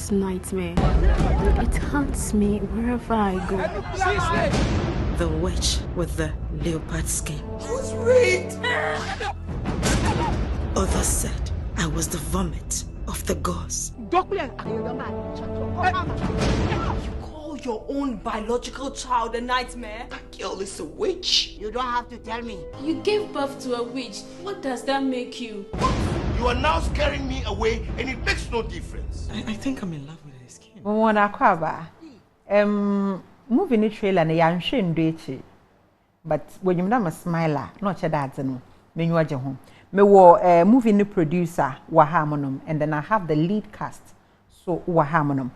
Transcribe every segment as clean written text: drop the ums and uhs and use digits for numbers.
this nightmare. It haunts me wherever I go. The witch with the leopard skin. I was raped! Others said I was the vomit of the gods. You call your own biological child a nightmare? That girl is a witch. You don't have to tell me. You gave birth to a witch. What does that make you? You are now scaring me away, and it makes no difference. I think I'm in love with her skin. Movie ni trailer na yanhwe ndoechi. But when you a smiler, not your dad's no. Me nwa je ho. Me wo movie ni producer wa harmonum, and then I have the lead cast. So wa harmonum.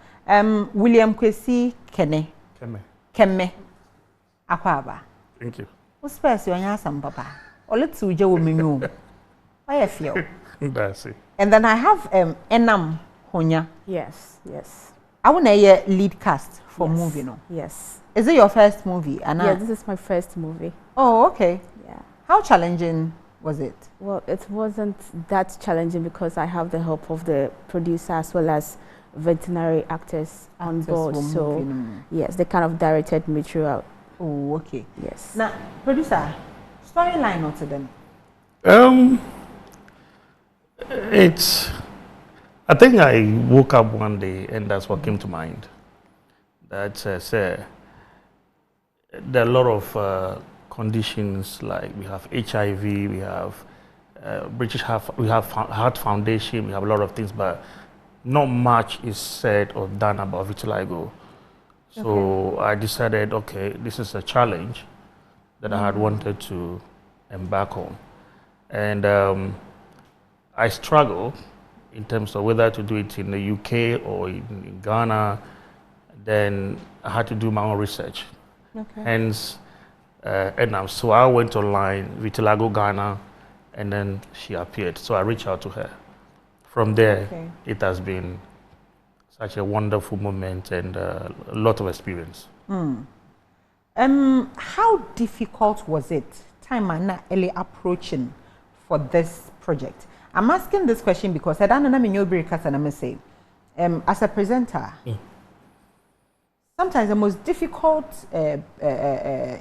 William Kwesi Kemeh. Akwaba. Thank you. What's first you anya some papa? Or let's uje wo menyu. Why feel? That's it. And then I have Enam Honya. Yes. I want a lead cast for movie, no? Yes. Is it your first movie, Anna? Yeah, this is my first movie. Oh, okay. Yeah. How challenging was it? Well, it wasn't that challenging because I have the help of the producer as well as veterinary actors on board. So, yes, they kind of directed me throughout. Oh, okay. Yes. Now, producer, storyline or to them? I think I woke up one day and that's what came to mind. That there are a lot of conditions like we have HIV, we have we have Heart Foundation, we have a lot of things, but not much is said or done about vitiligo. So I decided, okay, this is a challenge that I had wanted to embark on, and I struggled in terms of whether to do it in the UK or in Ghana. Then I had to do my own research. Okay. Hence, Enam. So I went online, Vitiligo Ghana, and then she appeared. So I reached out to her. From there, it has been such a wonderful moment and a lot of experience. How difficult was it, time and early approaching for this project? I'm asking this question because I don't know and I'm say, as a presenter, sometimes the most difficult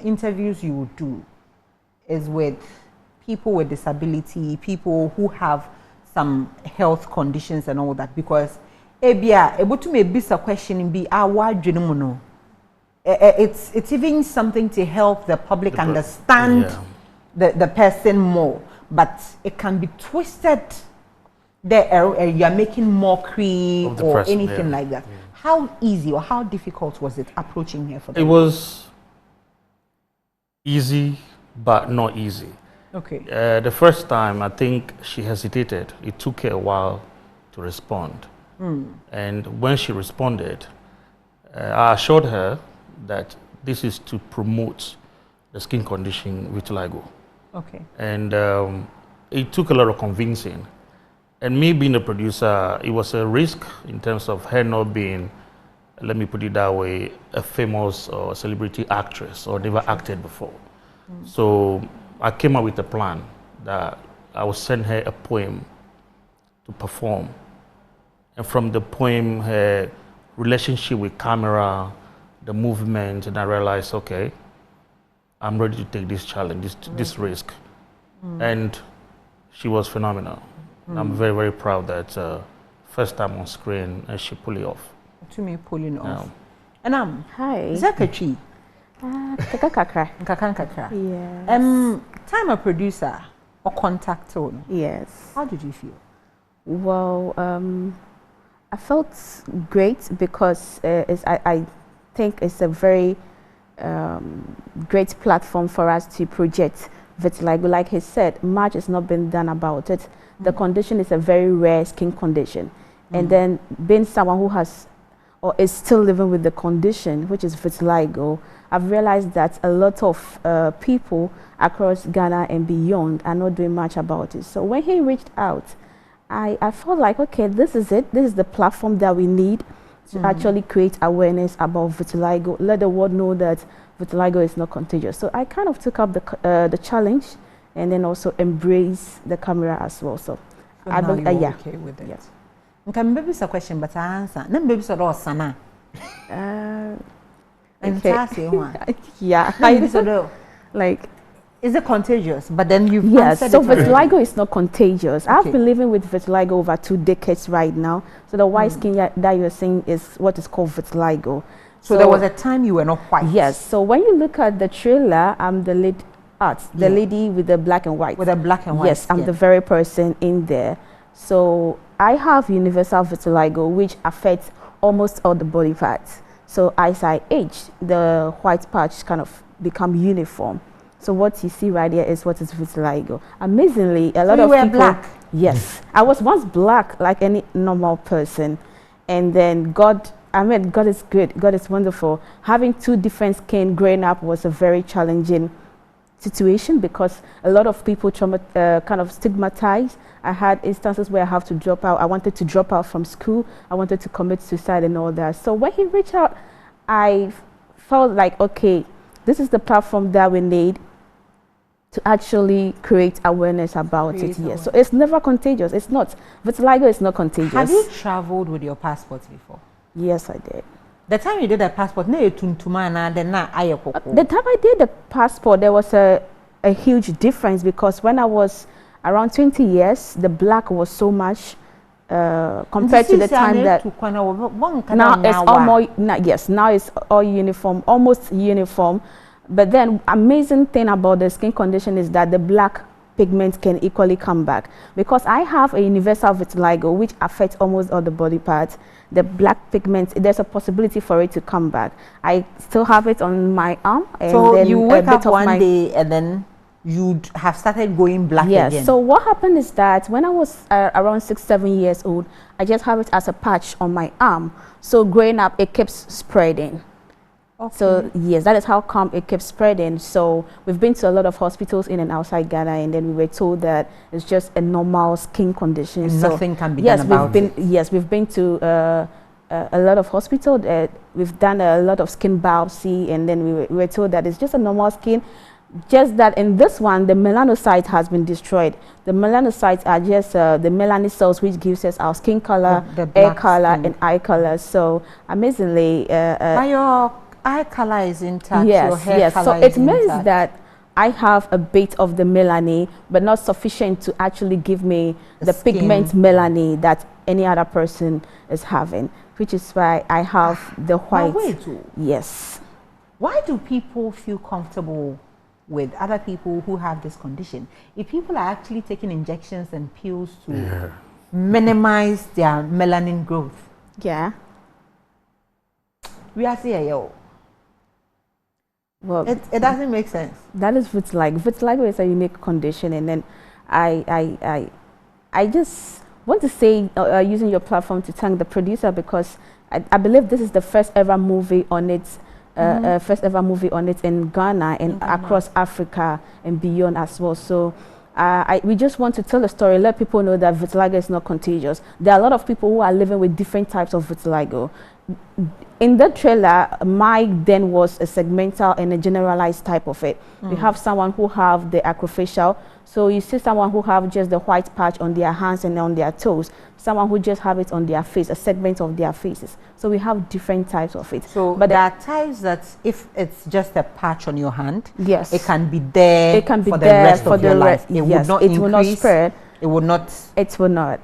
interviews you would do is with people with disability, people who have some health conditions and all that, because able to maybe a question be it's even something to help the public understand the person more, but it can be twisted there you are making mockery or anything like that. How easy or how difficult was it approaching her for them? It was easy but not easy. Okay. The first time I think she hesitated. It took her a while to respond. And when she responded, I assured her that this is to promote the skin condition vitiligo. Okay. And it took a lot of convincing. And me being a producer, it was a risk in terms of her not being, let me put it that way, a famous or celebrity actress or never acted before. So I came up with a plan that I would send her a poem to perform. And from the poem, her relationship with camera, the movement, and I realized, okay, I'm ready to take this challenge, this risk. And she was phenomenal. I'm very, very proud that first time on screen and she pulled it off. To me, pulling off. And hi. Zakatri. Kakakakra. Yes. Time a producer or contact tone. Yes. How did you feel? Well, I felt great because I think it's a very great platform for us to project vitiligo. Like he said, much has not been done about it. The condition is a very rare skin condition. And then being someone who has or is still living with the condition, which is vitiligo, I've realized that a lot of people across Ghana and beyond are not doing much about it. So when he reached out, I felt like, okay, this is it. This is the platform that we need to actually create awareness about vitiligo, let the world know that vitiligo is not contagious. So I kind of took up the challenge and then also embrace the camera as well. So I now you're okay with it. Yes. Okay, maybe it's a question, but I answer. Then maybe so do sana. And Okay. one. Yeah. Maybe so do. Like, Is it contagious? But then you've yes, answered so it already. vitiligo is not contagious. Okay. I've been living with vitiligo over 2 decades right now. So the white skin that you're seeing is what is called vitiligo. So there was a time you were not white. Yes. So when you look at the trailer, I'm the lead art, the lady with the black and white. With a black and white Yes, I'm skin. the very person in there. So I have universal vitiligo, which affects almost all the body parts. So as I age, the white patch kind of become uniform. So what you see right here is what is vitiligo. Amazingly, a lot you of were people. black? Yes, I was once black like any normal person, and then God is good. God is wonderful. Having 2 different skin growing up was a very challenging situation because a lot of people kind of stigmatized. I had instances where I have to drop out. I wanted to drop out from school. I wanted to commit suicide and all that. So when he reached out, I felt like, okay, this is the platform that we need to actually create awareness about it. Yes. So it's never contagious. It's not. Vitiligo is not contagious. Have you traveled with your passport before? Yes, I did. The time you did the passport, no, you tuntuma na then na ayekoko. The time I did the passport, there was a huge difference because when I was around 20 years, the black was so much compared to the time that now it's almost yes, now it's all uniform, almost uniform. But then amazing thing about the skin condition is that the black pigments can equally come back because I have a universal vitiligo which affects almost all the body parts. The black pigments, there's a possibility for it to come back. I still have it on my arm, and so then you wake up one my day and then you have started going black yes. again. So what happened is that when I was around 6-7 years old, I just have it as a patch on my arm. So growing up, it keeps spreading. Okay. So yes, that is how come it keeps spreading. So we've been to a lot of hospitals in and outside Ghana, and then we were told that it's just a normal skin condition. And so nothing can be done about it. Yes, we've been to a lot of hospitals. We've done a lot of skin biopsy, and then we were told that it's just a normal skin. Just that in this one, the melanocyte has been destroyed. The melanocytes are just the melanin cells which gives us our skin color, the hair color, skin. and eye color. So amazingly, but your eye color is intact. Your yes, hair yes. So color it is means intact. that I have a bit of the melanin, but not sufficient to actually give me the skin. pigment melanin that any other person is having, which is why I have the white. Wait, yes. why do people feel comfortable with other people who have this condition? If people are actually taking injections and pills to minimize their melanin growth, Yeah. we are saying, yo, Well, it doesn't make sense. that is vitiligo. Vitiligo is a unique condition, and then I just want to say, using your platform to thank the producer because I believe this is the first ever movie on it. First ever movie on it in Ghana and across Africa and beyond as well. So we just want to tell a story, let people know that vitiligo is not contagious. There are a lot of people who are living with different types of vitiligo. In the trailer, Mike then was a segmental and a generalized type of it. You have someone who have the acrofacial. So you see someone who have just the white patch on their hands and on their toes. Someone who just have it on their face, a segment of their faces. So we have different types of it. So, but there are types that if it's just a patch on your hand, yes, it can be there. It can be for there the rest for of the your rest. life. It Yes, would not it increase. will not spread. It would not. It will not.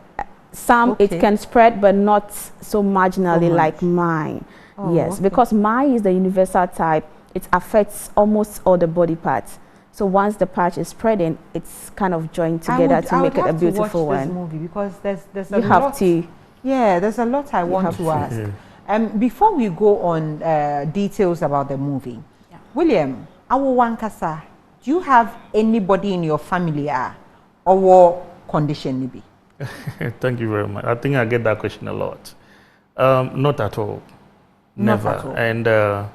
Some Okay. it can spread, but not so marginally like mine. Oh, yes, okay. because mine is the universal type. It affects almost all the body parts. So once the patch is spreading, it's kind of joined together to make it a beautiful watch one. this movie because there's a You lot. have to. Yeah, there's a lot I want to ask. Before we go on details about the movie, William, Awo do you have anybody in your family or condition maybe? Thank you very much. I think I get that question a lot. Not at all. Never. Not at all. And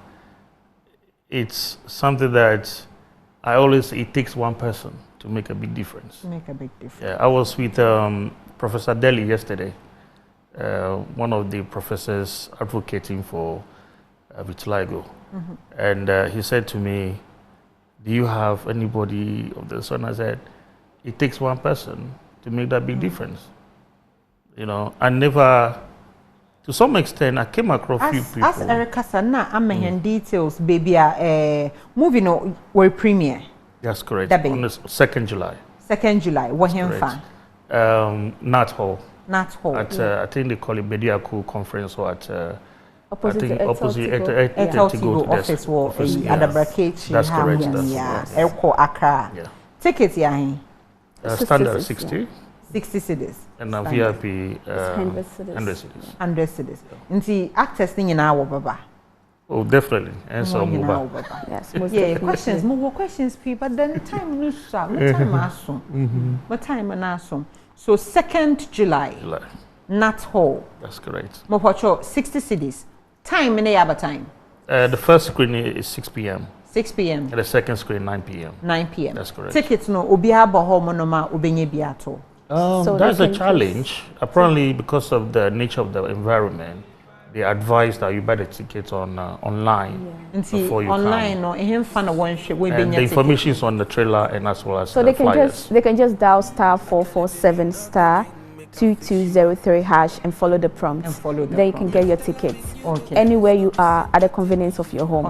it's something that I always say it takes one person to make a big difference. Make a big difference. Yeah, I was with Professor Deli yesterday, one of the professors advocating for vitiligo. And he said to me, do you have anybody of the son? I said, it takes one person to make that big difference. You know, I never, to some extent, I came across few people. As Erica Sana, I'm details, baby. Movie no were premiere. That's correct. That On the 2nd July. 2nd July. What him fan? Nat Hall. Nat Hall. At I think they call it Mediaco conference or at Opposite Tigo office war at the bracket. That's correct. Yeah. Elko Accra. Yeah. Tickets yeah. Standard 60. 60 cedis. And a VIP 100 cedis. 100 cedis. Nti actors thing in our baba. Oh, definitely. And so move. Yes, most yeah, definitely. more questions, people. But then time no sir. What time assume. So 2nd July. Nat Hall. That's correct. Mopocho 60 cedis. Time in the other time. The first screening is 6 p.m. 6 p.m. And the second screen 9 p.m. 9 p.m. That's correct. Tickets no obiha boho monoma ubenye biato. So that's a challenge. Apparently, because of the nature of the environment, they advise that you buy the tickets online before you online come. Or him fan one ship we and the information is on the trailer and as well as so the flyers. They can just dial *447 *2203# and follow the prompts. Then you can get your tickets anywhere you are at the convenience of your home.